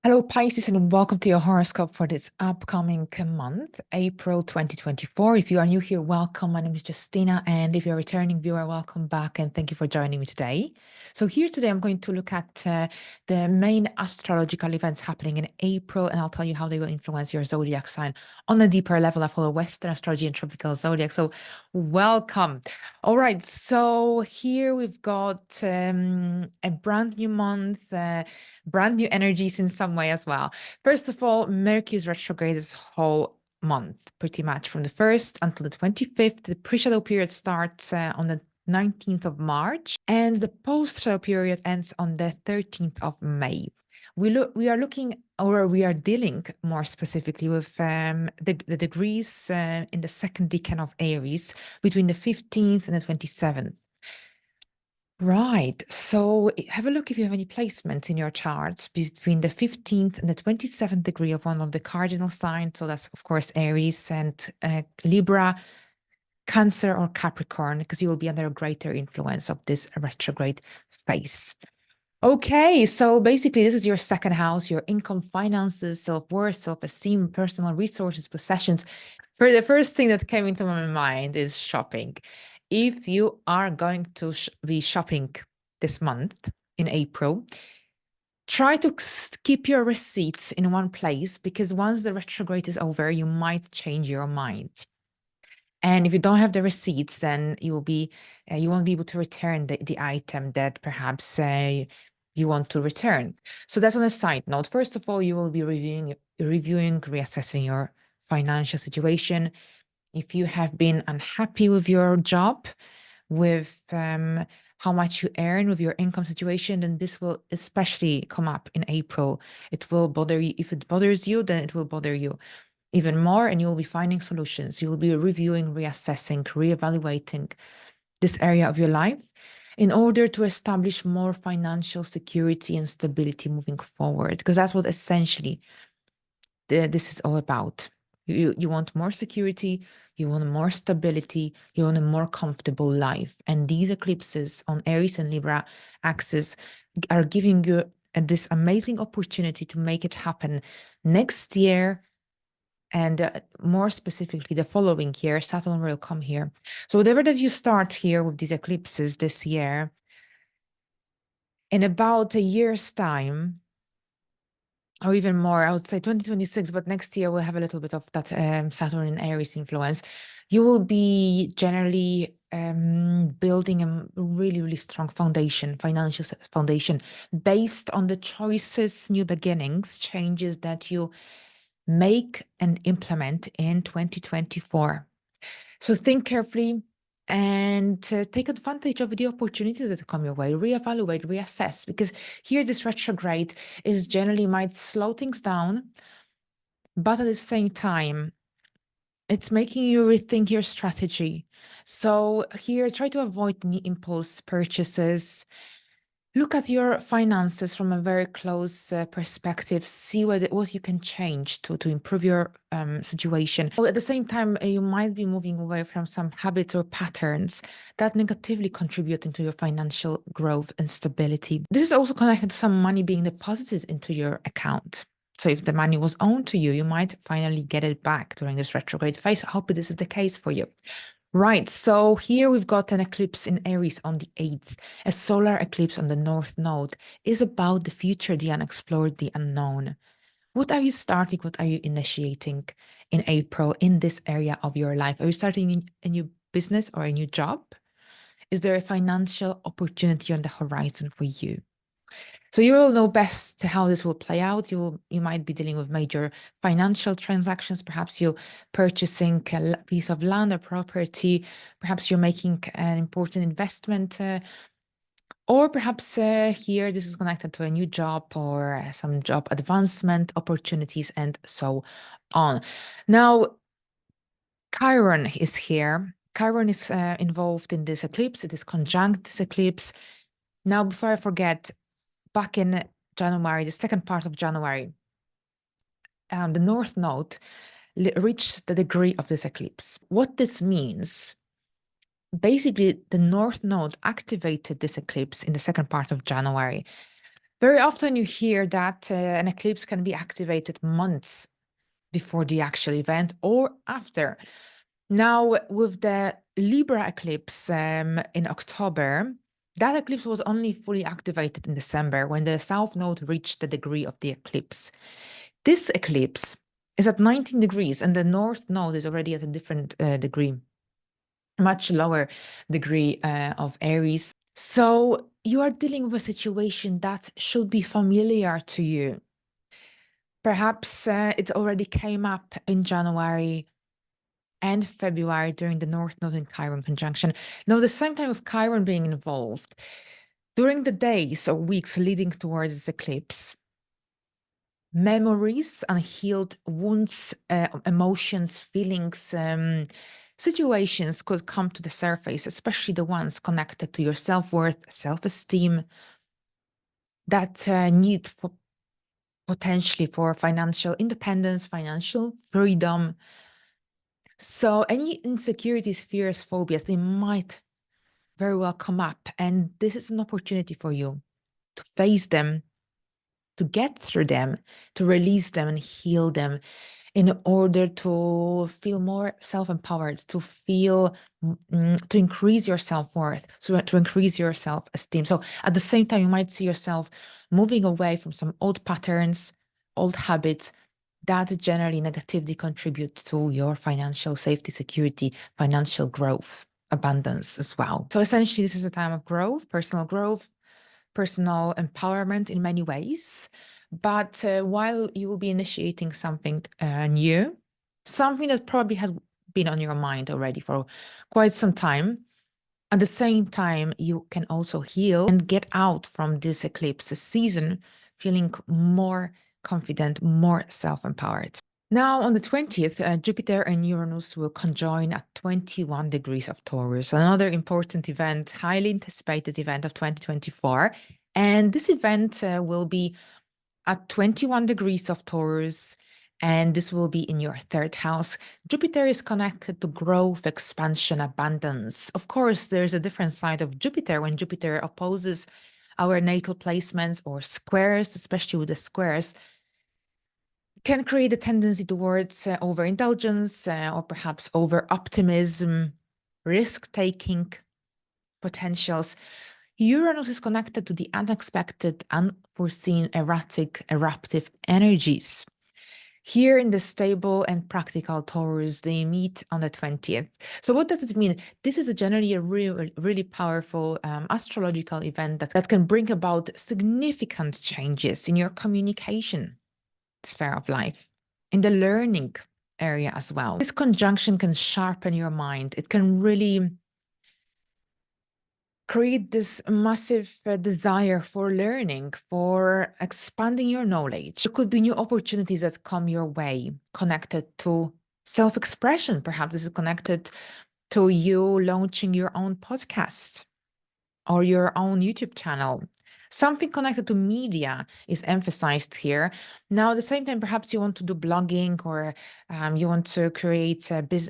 Hello, Pisces, and welcome to your horoscope for this upcoming month, April 2024. If you are new here, welcome. My name is Justina, and if you're a returning viewer, welcome back, and thank you for joining me today. So here today, I'm going to look at the main astrological events happening in April, and I'll tell you how they will influence your zodiac sign on a deeper level. I follow Western astrology and tropical zodiac, so welcome. All right, so here we've got a brand new month, brand new energies in some way as well. First of all, Mercury is retrograde this whole month, pretty much from the 1st until the 25th. The pre-shadow period starts on the 19th of March, and the post-shadow period ends on the 13th of May. We are looking, or we are dealing more specifically with the degrees in the second decan of Aries between the 15th and the 27th. Right. So have a look if you have any placements in your chart between the 15th and the 27th degree of one of the cardinal signs. So that's, of course, Aries and Libra, Cancer, or Capricorn, because you will be under a greater influence of this retrograde phase. Okay, so basically, this is your second house, your income, finances, self-worth, self-esteem, personal resources, possessions. For the first thing that came into my mind is shopping. If you are going to be shopping this month in April, try to keep your receipts in one place, because once the retrograde is over, you might change your mind. And if you don't have the receipts, then you won't be able to return the item that perhaps you want to return. So that's on a side note. First of all, you will be reviewing, reassessing your financial situation. If you have been unhappy with your job, with how much you earn, with your income situation, then this will especially come up in April. It will bother you. If it bothers you, then it will bother you even more, and you will be finding solutions. You will be reviewing, reassessing, reevaluating this area of your life in order to establish more financial security and stability moving forward, because that's what essentially this is all about. You want more security, you want more stability, you want a more comfortable life. And these eclipses on Aries and Libra axis are giving you this amazing opportunity to make it happen next year. And more specifically, the following year, Saturn will come here. So whatever that you start here with these eclipses this year, in about a year's time, or even more, I would say 2026, but next year we'll have a little bit of that Saturn in Aries influence. You will be generally building a really, really strong foundation, financial foundation, based on the choices, new beginnings, changes that you make and implement in 2024. So think carefully and take advantage of the opportunities that come your way. Reevaluate, reassess, because here this retrograde is generally might slow things down, but at the same time, it's making you rethink your strategy. So here, try to avoid any impulse purchases. Look at your finances from a very close perspective. See what you can change to improve your situation. But at the same time, you might be moving away from some habits or patterns that negatively contribute into your financial growth and stability. This is also connected to some money being deposited into your account. So if the money was owed to you, you might finally get it back during this retrograde phase. I hope this is the case for you. Right, so here we've got an eclipse in Aries on the 8th. A solar eclipse on the North Node is about the future, the unexplored, the unknown. What are you starting? What are you initiating in April in this area of your life? Are you starting a new business or a new job? Is there a financial opportunity on the horizon for you? So you will know best how this will play out. You might be dealing with major financial transactions. Perhaps you're purchasing a piece of land or property. Perhaps you're making an important investment. Or perhaps here this is connected to a new job or some job advancement opportunities and so on. Now, Chiron is here. Chiron is involved in this eclipse. It is conjunct this eclipse. Now, before I forget, back in January, the second part of January, the North Node reached the degree of this eclipse. What this means, basically, the North Node activated this eclipse in the second part of January. Very often you hear that an eclipse can be activated months before the actual event or after. Now, with the Libra eclipse in October, that eclipse was only fully activated in December when the South Node reached the degree of the eclipse. This eclipse is at 19 degrees and the North Node is already at a different degree, much lower degree of Aries. So you are dealing with a situation that should be familiar to you. Perhaps it already came up in January and February during the North Node and Chiron conjunction. Now, the same time with Chiron being involved, during the days or weeks leading towards this eclipse, memories, unhealed wounds, emotions, feelings, situations could come to the surface, especially the ones connected to your self-worth, self-esteem, that need for potentially for financial independence, financial freedom. So any insecurities, fears, phobias, they might very well come up. And this is an opportunity for you to face them, to get through them, to release them and heal them in order to feel more self-empowered, to feel, to increase your self-worth, so to increase your self-esteem. So at the same time, you might see yourself moving away from some old patterns, old habits that generally negatively contribute to your financial safety, security, financial growth, abundance as well. So essentially, this is a time of growth, personal empowerment in many ways. But while you will be initiating something new, something that probably has been on your mind already for quite some time, at the same time, you can also heal and get out from this eclipse season feeling more confident, more self-empowered. Now, on the 20th, Jupiter and Uranus will conjoin at 21 degrees of Taurus, another important event, highly anticipated event of 2024. And this event will be at 21 degrees of Taurus, and this will be in your third house. Jupiter is connected to growth, expansion, abundance. Of course, there's a different side of Jupiter when Jupiter opposes our natal placements or squares, especially with the squares, can create a tendency towards overindulgence or perhaps over-optimism, risk-taking potentials. Uranus is connected to the unexpected, unforeseen, erratic, eruptive energies. Here in the stable and practical Taurus, they meet on the 20th. So what does it mean? This is generally a really powerful astrological event that can bring about significant changes in your communication sphere of life, in the learning area as well. This conjunction can sharpen your mind. It can really create this massive desire for learning, for expanding your knowledge. There could be new opportunities that come your way connected to self-expression. Perhaps this is connected to you launching your own podcast or your own YouTube channel. Something connected to media is emphasized here. Now, at the same time, perhaps you want to do blogging or you want to create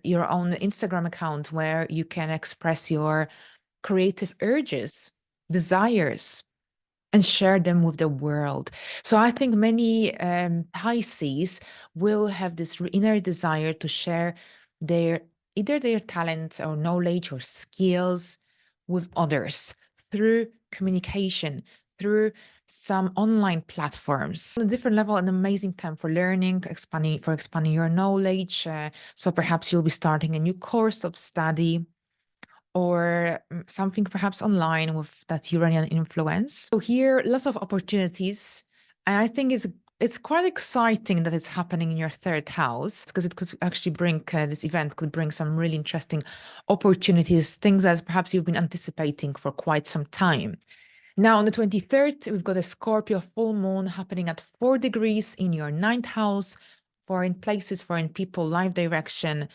your own Instagram account where you can express your creative urges, desires, and share them with the world. So I think many Pisces will have this inner desire to share either their talents or knowledge or skills with others through communication, through some online platforms. On a different level, an amazing time for learning, expanding your knowledge. So perhaps you'll be starting a new course of study or something perhaps online with that Uranian influence. So here, lots of opportunities. And I think it's quite exciting that it's happening in your third house because it could actually bring, this event could bring some really interesting opportunities, things that perhaps you've been anticipating for quite some time. Now, on the 23rd, we've got a Scorpio full moon happening at 4 degrees in your ninth house, foreign places, foreign people, life direction.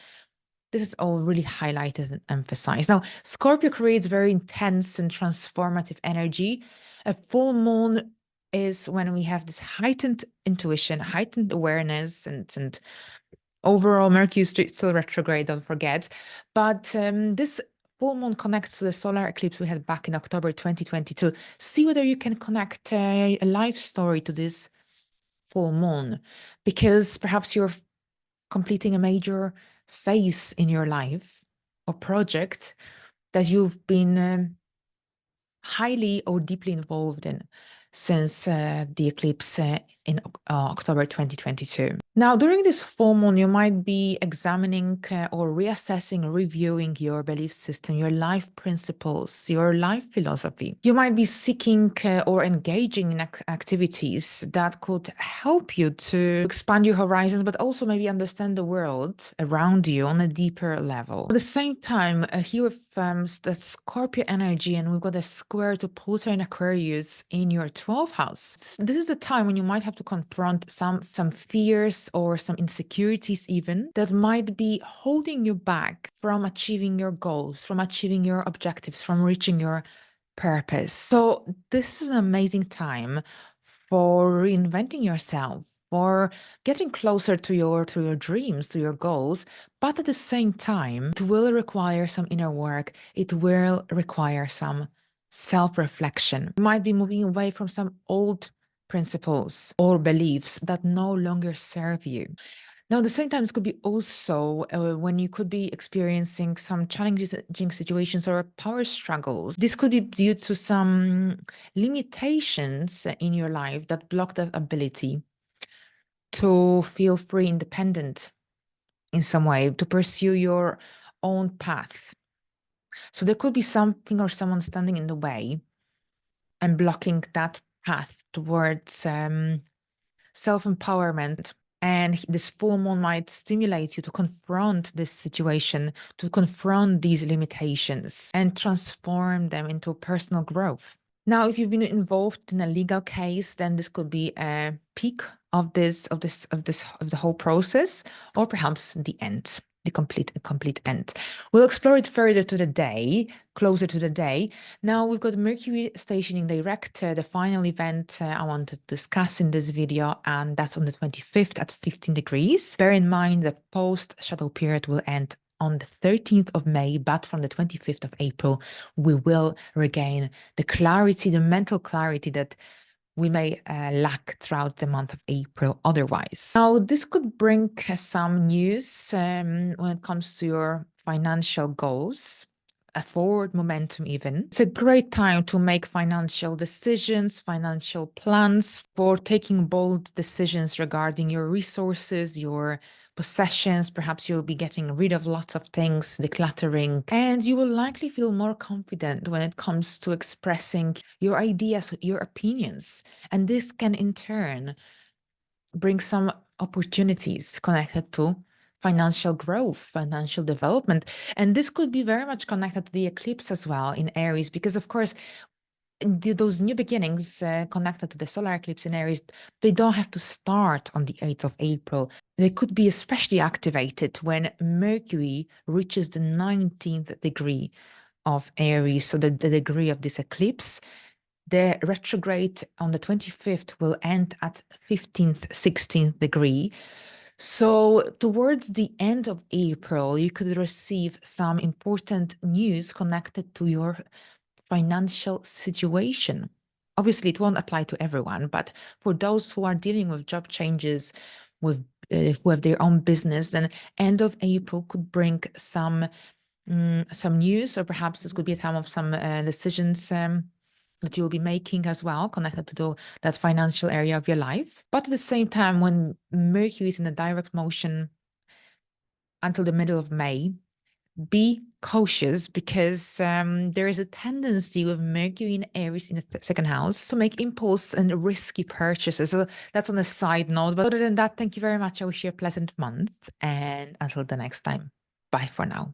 This is all really highlighted and emphasized. Now, Scorpio creates very intense and transformative energy. A full moon is when we have this heightened intuition, heightened awareness, and overall Mercury is still retrograde, don't forget. But this full moon connects to the solar eclipse we had back in October 2022. See whether you can connect a life story to this full moon, because perhaps you're completing a major phase in your life or project that you've been highly or deeply involved in since the eclipse in October 2022. Now, during this full moon, you might be examining or reassessing, reviewing your belief system, your life principles, your life philosophy. You might be seeking or engaging in activities that could help you to expand your horizons, but also maybe understand the world around you on a deeper level. At the same time, here with the Scorpio energy, and we've got a square to Pluto and Aquarius in your 12th house. This is a time when you might have to confront some fears or some insecurities even that might be holding you back from achieving your goals, from achieving your objectives, from reaching your purpose. So this is an amazing time for reinventing yourself, for getting closer to your dreams, to your goals. But at the same time, it will require some inner work. It will require some self-reflection. You might be moving away from some old principles or beliefs that no longer serve you. Now, at the same time, it could be also when you could be experiencing some challenging situations or power struggles. This could be due to some limitations in your life that block that ability to feel free, independent in some way, to pursue your own path. So there could be something or someone standing in the way and blocking that path towards self-empowerment. And this full moon might stimulate you to confront this situation, to confront these limitations and transform them into personal growth. Now, if you've been involved in a legal case, then this could be a peak of the whole process, or perhaps the end, the complete end. We'll explore it further to the day, closer to the day. Now we've got Mercury stationing direct, the final event I want to discuss in this video, and that's on the 25th at 15 degrees. Bear in mind the post-shadow period will end on the 13th of May, but from the 25th of April, we will regain the clarity, the mental clarity that we may lack throughout the month of April otherwise. Now, this could bring some news when it comes to your financial goals, a forward momentum even. It's a great time to make financial decisions, financial plans, for taking bold decisions regarding your resources, your possessions. Perhaps you'll be getting rid of lots of things, decluttering, and you will likely feel more confident when it comes to expressing your ideas, your opinions. And this can in turn bring some opportunities connected to financial growth, financial development. And this could be very much connected to the eclipse as well in Aries, because of course, those new beginnings connected to the solar eclipse in Aries, they don't have to start on the 8th of April. They could be especially activated when Mercury reaches the 19th degree of Aries, so the degree of this eclipse. The retrograde on the 25th will end at 15th, 16th degree. So towards the end of April, you could receive some important news connected to your financial situation. Obviously, it won't apply to everyone, but for those who are dealing with job changes, with who have their own business, then end of April could bring some news, or perhaps this could be a time of some decisions that you'll be making as well, connected to that financial area of your life. But at the same time, when Mercury is in a direct motion until the middle of May, be cautious, because there is a tendency with Mercury in Aries in the second house to make impulse and risky purchases. So that's on a side note. But other than that, thank you very much. I wish you a pleasant month, and until the next time, bye for now.